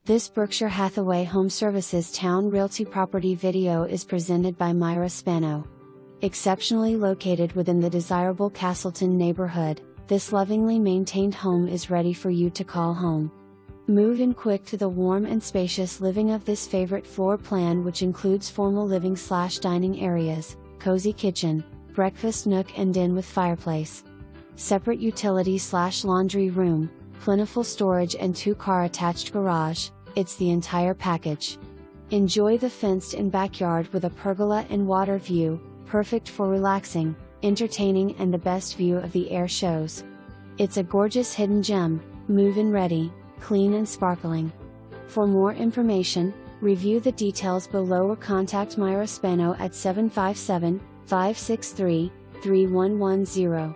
This Berkshire Hathaway HomeServices Towne Realty property video is presented by Myra Spano. Exceptionally located within the desirable Castleton neighborhood, this lovingly maintained home is ready for you to call home. Move in quick to the warm and spacious living of this favorite floor plan, which includes formal living/dining areas, cozy kitchen, breakfast nook and den with fireplace, separate utility/laundry room, plentiful storage and 2-car attached garage. It's the entire package. Enjoy the fenced-in backyard with a pergola and water view, perfect for relaxing, entertaining and the best view of the air shows. It's a gorgeous hidden gem, move-in ready, clean and sparkling. For more information, review the details below or contact Myra Spano at 757-563-3110.